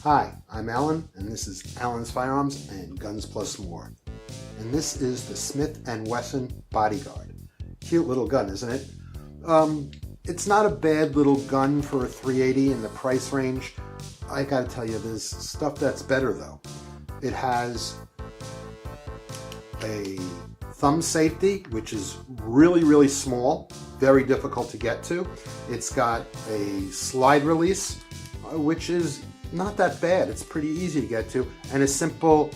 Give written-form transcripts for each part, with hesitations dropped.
Hi, I'm Alan, and this is Alan's Firearms and Guns Plus More. And this is the Smith & Wesson BODYGUARD. Cute little gun, isn't it? It's not a bad little gun for a .380 in the price range. I gotta tell you, there's stuff that's better though. It has a thumb safety, which is really small, very difficult to get to. It's got a slide release, which is not that bad. It's pretty easy to get to, and a simple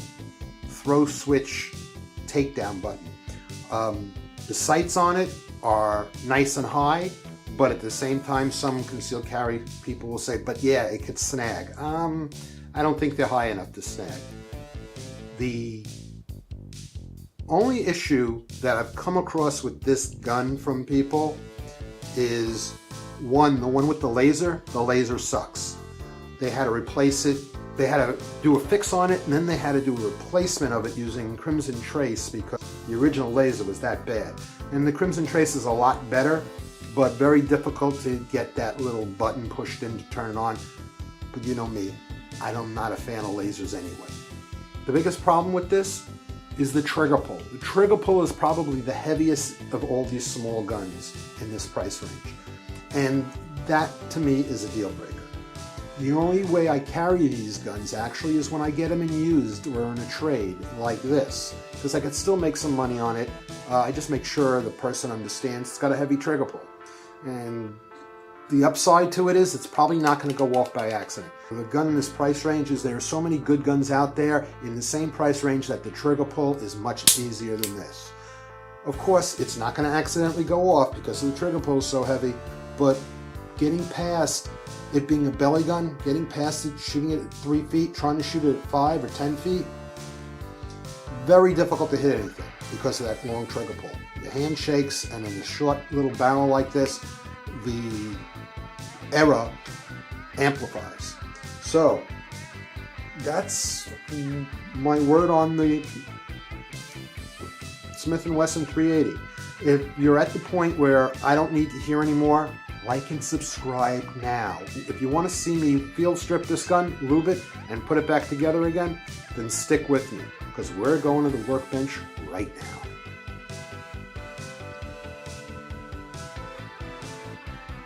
throw switch takedown button. The sights on it are nice and high, but at the same time, some concealed carry people will say, but yeah, it could snag. I don't think they're high enough to snag. The only issue that I've come across with this gun from people is the one with the laser sucks. They had to replace it. They had to do a fix on it, and then they had to do a replacement of it using Crimson Trace because the original laser was that bad. And the Crimson Trace is a lot better, but very difficult to get that little button pushed in to turn it on. But you know me, I'm not a fan of lasers anyway. The biggest problem with this is the trigger pull. The trigger pull is probably the heaviest of all these small guns in this price range. And that, to me, is a deal breaker. The only way I carry these guns actually is when I get them in used or in a trade like this, because I could still make some money on it. I just make sure the person understands it's got a heavy trigger pull. And the upside to it is it's probably not going to go off by accident. The gun in this price range is there are so many good guns out there in the same price range that the trigger pull is much easier than this. Of course, it's not going to accidentally go off because the trigger pull is so heavy, but getting past it being a belly gun, getting past it, shooting it at 3 feet, trying to shoot it at 5 or 10 feet, very difficult to hit anything because of that long trigger pull. The hand shakes, and in a short little barrel like this, the error amplifies. So that's my word on the Smith & Wesson 380. If you're at the point where I don't need to hear anymore, like and subscribe now. If you want to see me field strip this gun, lube it, and put it back together again, then stick with me, because we're going to the workbench right now.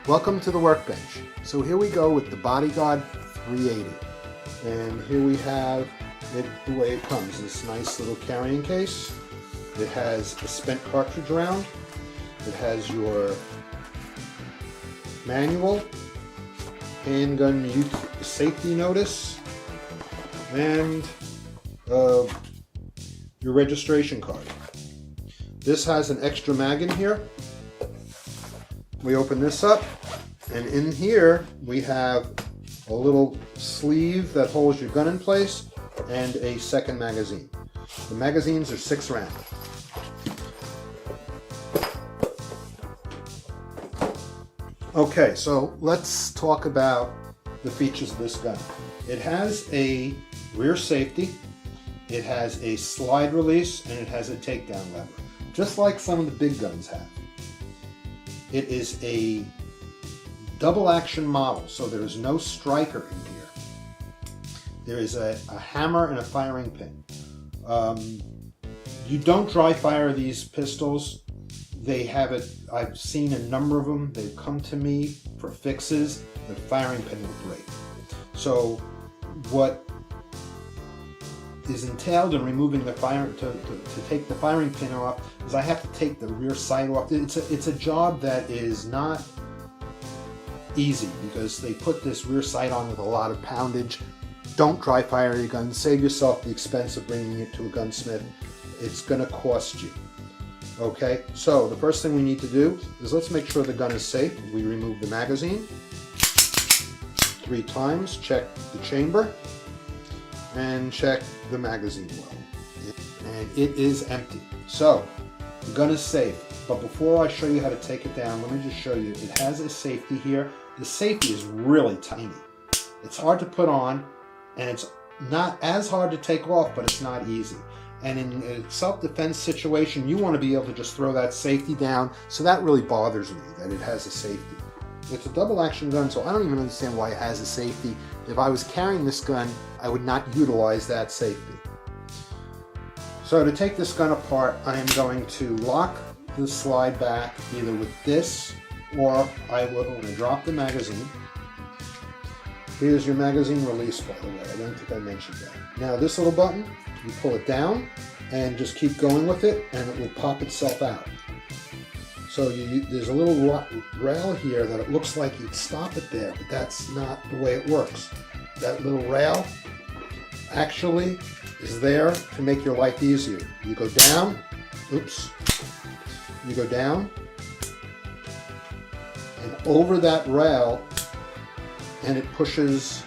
Welcome to the workbench. So here we go with the BODYGUARD 380. And here we have it the way it comes. This nice little carrying case. It has a spent cartridge round. It has your manual, handgun safety notice, and your registration card. This has an extra mag in here. We open this up, and in here we have a little sleeve that holds your gun in place and a second magazine. The magazines are 6 round. Okay, so let's talk about the features of this gun. It has a rear safety, it has a slide release, and it has a takedown lever, just like some of the big guns have. It is a double action model, so there is no striker in here. There is a hammer and a firing pin. You don't dry fire these pistols. They have it, I've seen a number of them. They've come to me for fixes. The firing pin will break. So what is entailed in removing the to take the firing pin off is I have to take the rear sight off. It's a job that is not easy because they put this rear sight on with a lot of poundage. Don't dry fire your gun. Save yourself the expense of bringing it to a gunsmith. It's going to cost you. Okay, so the first thing we need to do is let's make sure the gun is safe. We remove the magazine 3 times, check the chamber, and check the magazine well. And it is empty. So the gun is safe. But before I show you how to take it down, let me just show you. It has a safety here. The safety is really tiny. It's hard to put on, and it's not as hard to take off, but it's not easy. And in a self-defense situation, you want to be able to just throw that safety down. So that really bothers me, that it has a safety. It's a double action gun, so I don't even understand why it has a safety. If I was carrying this gun, I would not utilize that safety. So to take this gun apart, I am going to lock the slide back either with this, or I will drop the magazine. Here's your magazine release, by the way. I don't think I mentioned that. Now this little button, you pull it down and just keep going with it, and it will pop itself out. So there's a little rail here that it looks like you'd stop it there, but that's not the way it works. That little rail actually is there to make your life easier. You go down, oops, you go down, and over that rail, and it pushes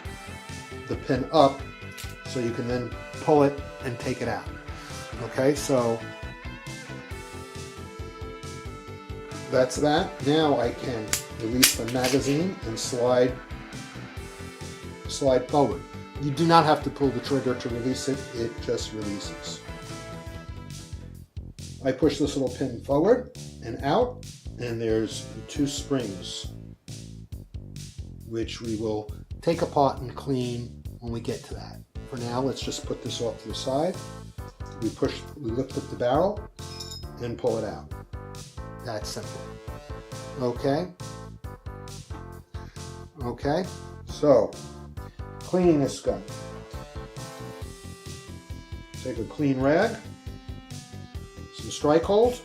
the pin up, so you can then pull it and take it out. Okay, so that's that. Now I can release the magazine and slide forward. You do not have to pull the trigger to release it, it just releases. I push this little pin forward and out, and there's 2 springs, which we will take apart and clean when we get to that. For now, let's just put this off to the side. We lift up the barrel and pull it out. That's simple. Okay. Okay, so cleaning this gun. Take a clean rag, some strike hold,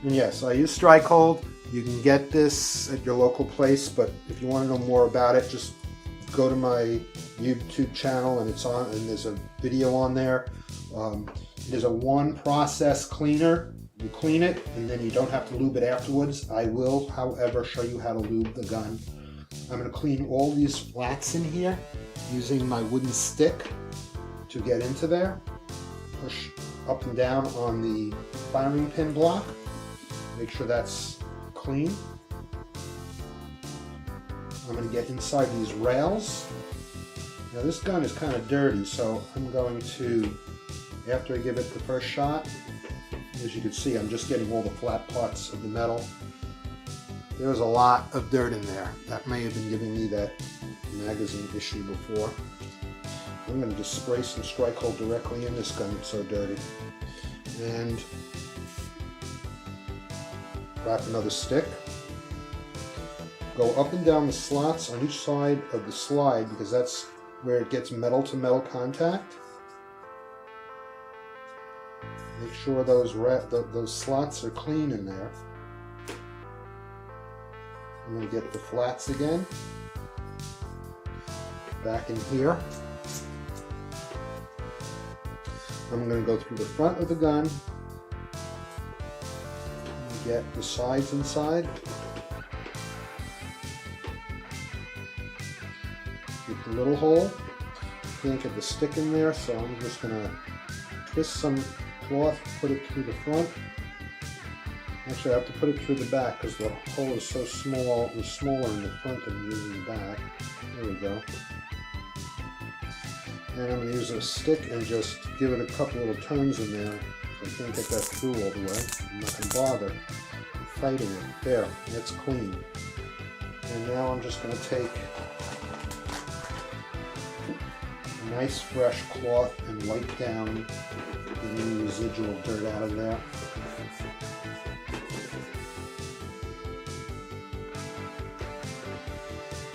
and yes, I use strike hold. You can get this at your local place, but if you want to know more about it, just go to my YouTube channel, and it's on, and there's a video on there. It is a one-process cleaner. You clean it, and then you don't have to lube it afterwards. I will, however, show you how to lube the gun. I'm going to clean all these flats in here using my wooden stick to get into there. Push up and down on the firing pin block. Make sure that's clean. I'm going to get inside these rails. Now this gun is kind of dirty, so I'm going to, after I give it the first shot, as you can see, I'm just getting all the flat parts of the metal. There's a lot of dirt in there. That may have been giving me that magazine issue before. I'm going to just spray some strike hold directly in this gun, it's so dirty. And wrap another stick. Go up and down the slots on each side of the slide, because that's where it gets metal to metal contact. Make sure those slots are clean in there. I'm going to get the flats again. Back in here. I'm going to go through the front of the gun and get the sides inside. Get the little hole. Can't get the stick in there, so I'm just going to twist some cloth, put it through the front. Actually, I have to put it through the back because the hole is so small. It's smaller in the front than using the back. There we go. And I'm going to use a stick and just give it a couple little turns in there. I can't get that through all the way. I'm not going to bother fighting it. There, that's clean. And now I'm just going to take a nice fresh cloth and wipe down any residual dirt out of there.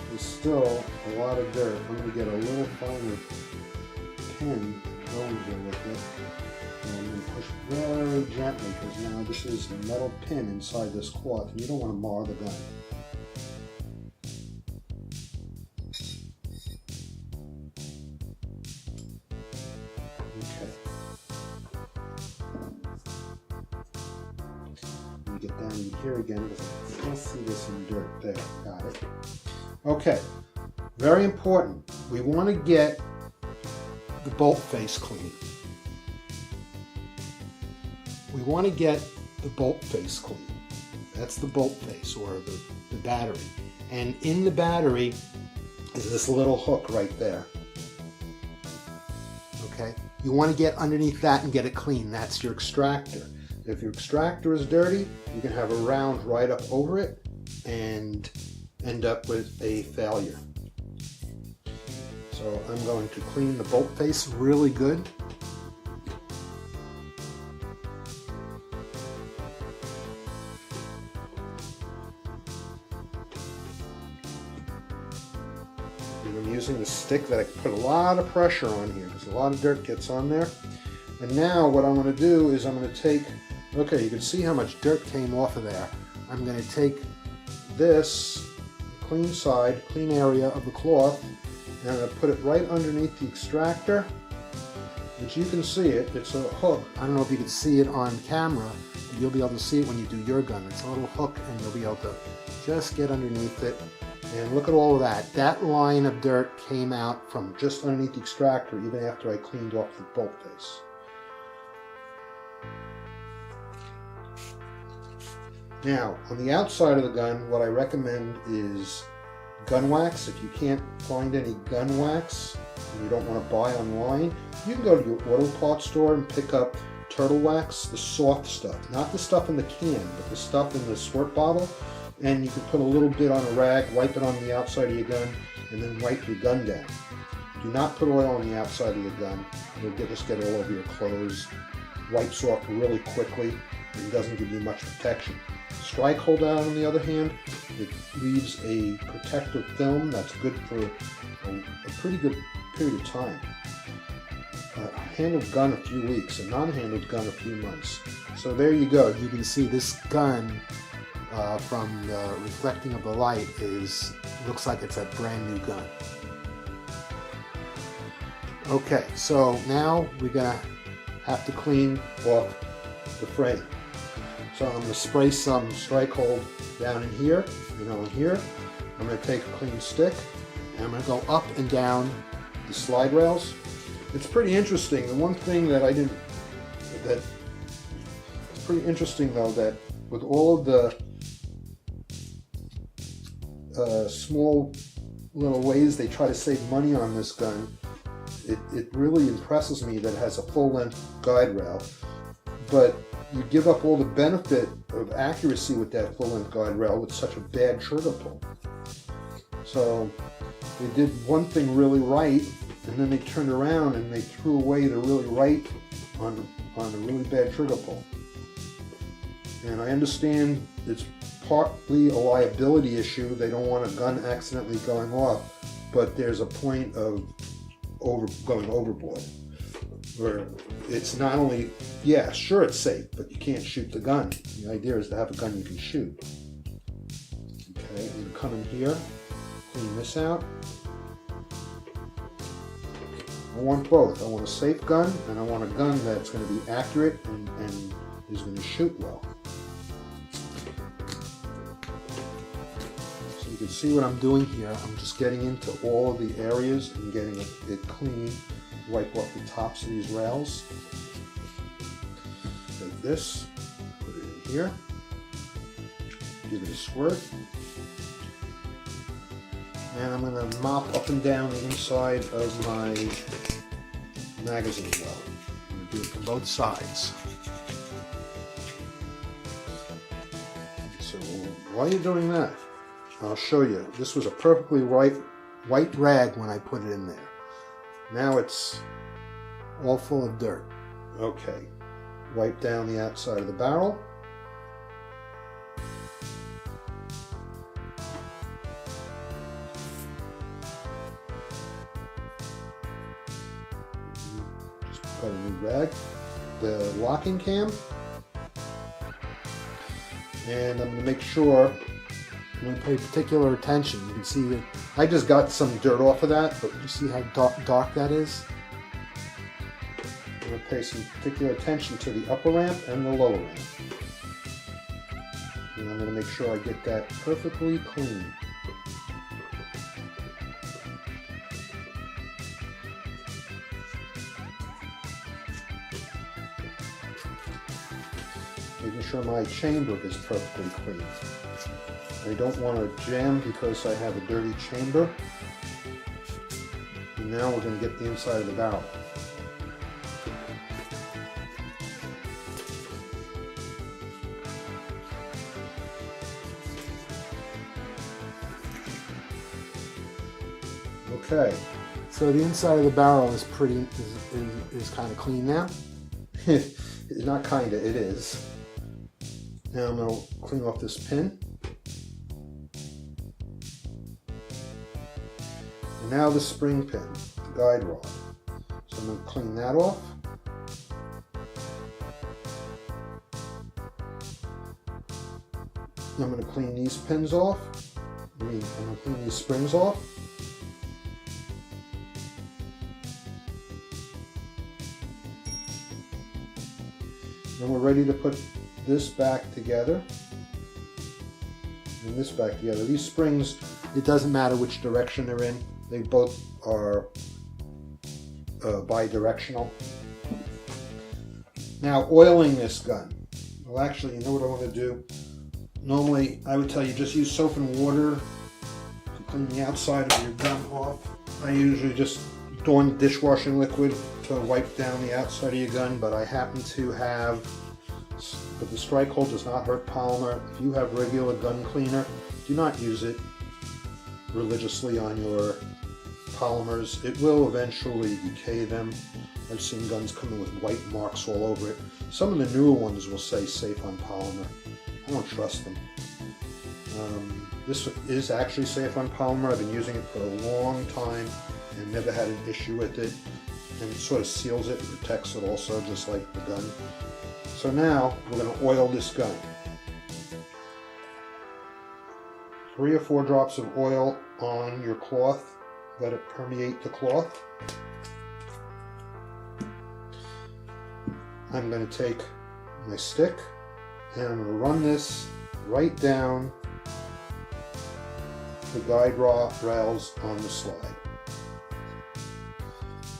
There's still a lot of dirt. I'm going to get a little finer pen going here with it. And I'm going to push very gently, because now this is a metal pin inside this cloth, and you don't want to mar the gun. Get down in here again, because I still see this in dirt. There, got it. Okay, very important. We want to get the bolt face clean. We want to get the bolt face clean. That's the bolt face, or the battery. And in the battery is this little hook right there. Okay, you want to get underneath that and get it clean. That's your extractor. If your extractor is dirty, you can have a round right up over it and end up with a failure. So I'm going to clean the bolt face really good. And I'm using the stick that I put a lot of pressure on here because a lot of dirt gets on there. And now what I'm going to do is I'm going to take, okay, you can see how much dirt came off of there. I'm going to take this clean side, clean area of the cloth, and I'm going to put it right underneath the extractor, which you can see it. It's a hook. I don't know if you can see it on camera, but you'll be able to see it when you do your gun. It's a little hook and you'll be able to just get underneath it. And look at all of that. That line of dirt came out from just underneath the extractor even after I cleaned off the bolt face. Now, on the outside of the gun, what I recommend is gun wax. If you can't find any gun wax and you don't want to buy online, you can go to your auto parts store and pick up turtle wax, the soft stuff. Not the stuff in the can, but the stuff in the squirt bottle. And you can put a little bit on a rag, wipe it on the outside of your gun, and then wipe your gun down. Do not put oil on the outside of your gun. It'll just get all over your clothes. Wipes off really quickly and doesn't give you much protection. Strike holdout, on the other hand, it leaves a protective film that's good for a pretty good period of time. A handled gun a few weeks, a non-handled gun a few months. So there you go. You can see this gun from the reflecting of the light looks like it's a brand new gun. Okay, so now we're gonna have to clean off the frame. So I'm going to spray some strike hold down in here, in here. I'm going to take a clean stick and I'm going to go up and down the slide rails. It's pretty interesting. The one thing that it's pretty interesting though, that with all of the small little ways they try to save money on this gun, it really impresses me that it has a full-length guide rail, but you give up all the benefit of accuracy with that full-length guide rail with such a bad trigger pull. So they did one thing really right, and then they turned around and they threw away the really right on the really bad trigger pull. And I understand it's partly a liability issue. They don't want a gun accidentally going off, but there's a point of going overboard, where it's not only, yeah, sure it's safe, but you can't shoot the gun. The idea is to have a gun you can shoot. Okay, I'm going to come in here, clean this out. I want both. I want a safe gun, and I want a gun that's going to be accurate and is going to shoot well. So you can see what I'm doing here. I'm just getting into all of the areas and getting it clean. Wipe off the tops of these rails. Take this, put it in here, give it a squirt, and I'm going to mop up and down the inside of my magazine well. I'm going to do it from both sides. So while you're doing that, I'll show you. This was a perfectly white rag when I put it in there. Now it's all full of dirt. Okay, wipe down the outside of the barrel. Just got a new rag. The locking cam. And I'm going to make sure, I'm going to pay particular attention. You can see that I just got some dirt off of that, but you see how dark that is? I'm going to pay some particular attention to the upper ramp and the lower ramp. And I'm going to make sure I get that perfectly clean. Making sure my chamber is perfectly clean. I don't want to jam because I have a dirty chamber. And now we're going to get the inside of the barrel. Okay, so the inside of the barrel is is kind of clean now. It's not kinda, it is. Now I'm going to clean off this pin. And now the spring pin, the guide rod. So I'm going to clean that off. I'm going to clean these pins off. I'm going to clean these springs off. And we're ready to put this back together and this back together. These springs, it doesn't matter which direction they're in. They both are bi-directional. Now, oiling this gun. Well, actually, you know what I want to do? Normally, I would tell you just use soap and water to clean the outside of your gun off. I usually just throw in dishwashing liquid to wipe down the outside of your gun, but I happen to have, but the strike hole does not hurt polymer. If you have regular gun cleaner, do not use it religiously on your polymers. It will eventually decay them. I've seen guns come in with white marks all over it. Some of the newer ones will say safe on polymer. I don't trust them. This is actually safe on polymer. I've been using it for a long time and never had an issue with it. And it sort of seals it and protects it also, just like the gun. So now we're going to oil this gun. 3 or 4 drops of oil on your cloth. Let it permeate the cloth. I'm going to take my stick and I'm going to run this right down the guide rails on the slide.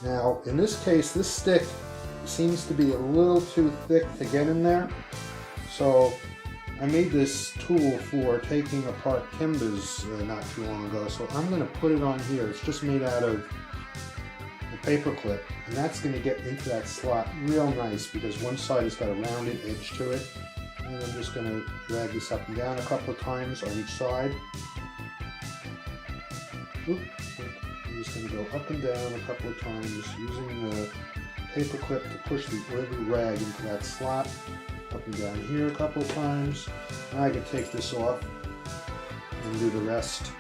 Now, in this case, this stick seems to be a little too thick to get in there. So I made this tool for taking apart timbers not too long ago. So I'm going to put it on here. It's just made out of a paper clip, and that's going to get into that slot real nice because one side has got a rounded edge to it. And I'm just going to drag this up and down a couple of times on each side. Oop. I'm just going to go up and down a couple of times using the paper clip to push the oily rag into that slot. Up and down here a couple of times. Now I can take this off and do the rest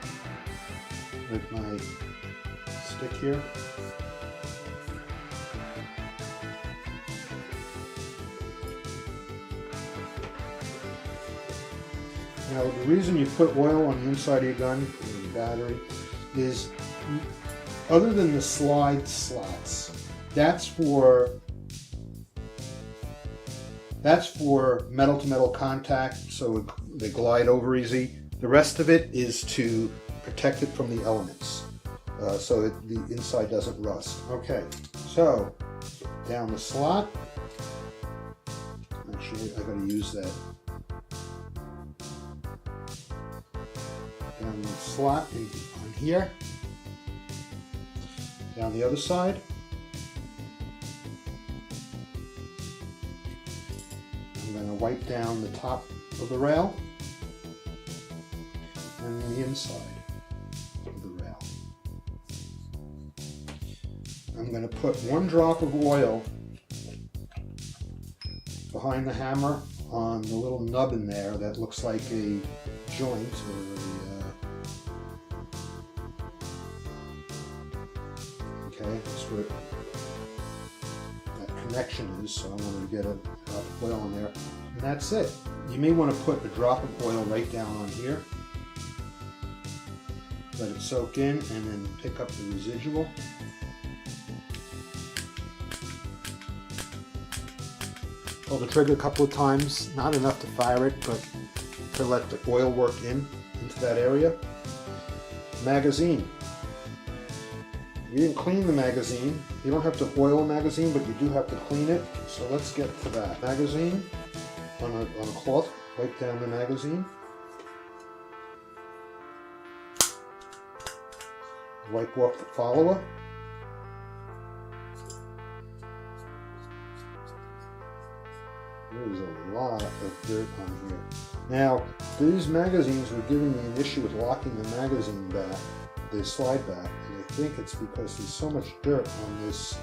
with my stick here. Now the reason you put oil on the inside of your gun, or the battery, is other than the slide slots, that's for metal to metal contact, so they glide over easy. The rest of it is to protect it from the elements, so that the inside doesn't rust. Okay, so down the slot. Actually, I gotta use that. Down the slot on here. Down the other side. I'm going to wipe down the top of the rail and the inside of the rail. I'm going to put 1 drop of oil behind the hammer on the little nub in there that looks like a joint or okay, that's where that connection is, so I wanted to get a drop of oil in there. And that's it. You may want to put a drop of oil right down on here. Let it soak in and then pick up the residual. Pull the trigger a couple of times, not enough to fire it, but to let the oil work into that area. Magazine. You didn't clean the magazine. You don't have to oil a magazine, but you do have to clean it. So let's get to that. Magazine on a cloth, wipe down the magazine. Wipe off the follower. There's a lot of dirt on here. Now, these magazines were giving me an issue with locking the magazine back. they slide back, and I think it's because there's so much dirt on this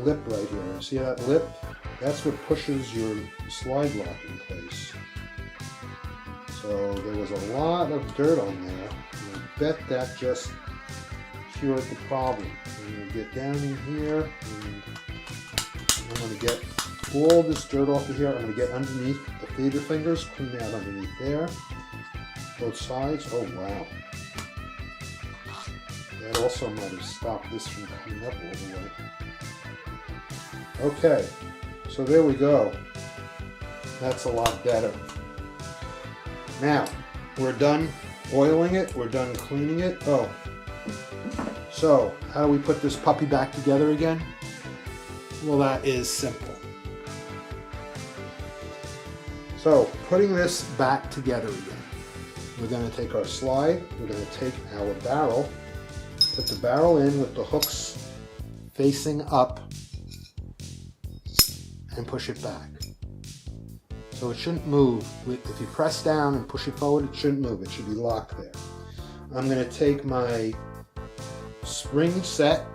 lip right here. See that lip? That's what pushes your slide lock in place. So there was a lot of dirt on there, and I bet that just cured the problem. I'm going to get down in here, and I'm going to get all this dirt off of here. I'm going to get underneath the feeder fingers, clean out underneath there, both sides. Oh wow. That also might have stopped this from coming up all the way. Okay, so there we go. That's a lot better. Now, we're done oiling it, we're done cleaning it. Oh, so how do we put this puppy back together again? Well, that is simple. So, putting this back together again, we're going to take our slide, we're going to take our barrel, put the barrel in with the hooks facing up, and push it back. So it shouldn't move. If you press down and push it forward, it shouldn't move. It should be locked there. I'm going to take my spring set.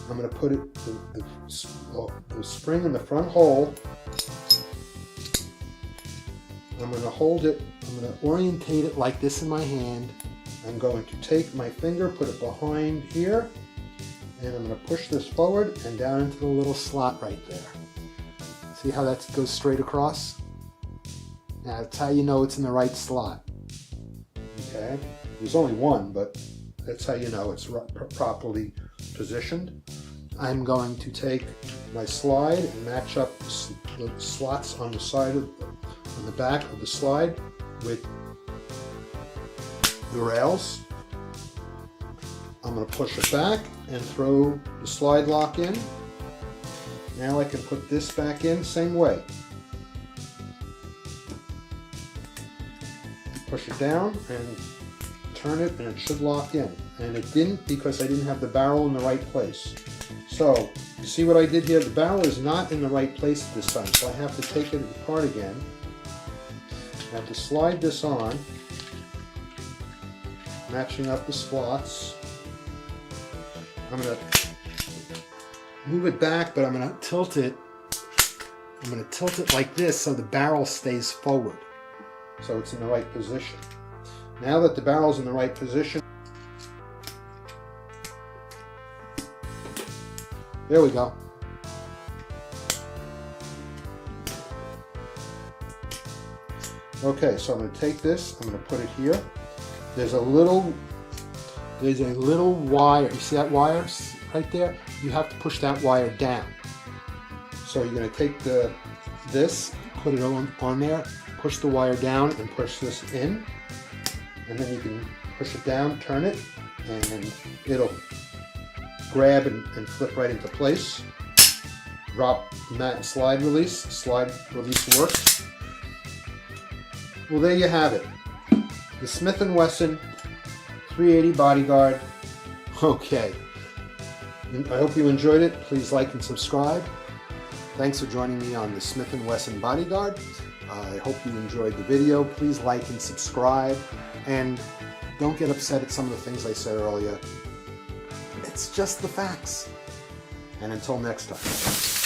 I'm going to put it the spring in the front hole. I'm going to hold it. I'm going to orientate it like this in my hand. I'm going to take my finger, put it behind here, and I'm going to push this forward and down into the little slot right there. See how that goes straight across? Now that's how you know it's in the right slot. Okay? There's only one, but that's how you know it's properly positioned. I'm going to take my slide and match up the slots on the side on the back of the slide with the rails. I'm going to push it back and throw the slide lock in. Now I can put this back in same way. Push it down and turn it, and it should lock in. And it didn't because I didn't have the barrel in the right place. So you see what I did here? The barrel is not in the right place this time, so I have to take it apart again. I have to slide this on, matching up the slots. I'm going to move it back, but I'm going to tilt it. I'm going to tilt it like this so the barrel stays forward, so it's in the right position. Now that the barrel's in the right position, there we go. Okay, so I'm going to take this, I'm going to put it here. There's a little wire. You see that wire right there? You have to push that wire down. So you're going to take this, put it on there, push the wire down, and push this in. And then you can push it down, turn it, and it'll grab and flip right into place. Drop mat and slide release. Slide release works. Well, there you have it. The Smith & Wesson 380 BODYGUARD. Okay. I hope you enjoyed it. Please like and subscribe. Thanks for joining me on the Smith & Wesson BODYGUARD. I hope you enjoyed the video. Please like and subscribe. And don't get upset at some of the things I said earlier. It's just the facts. And until next time.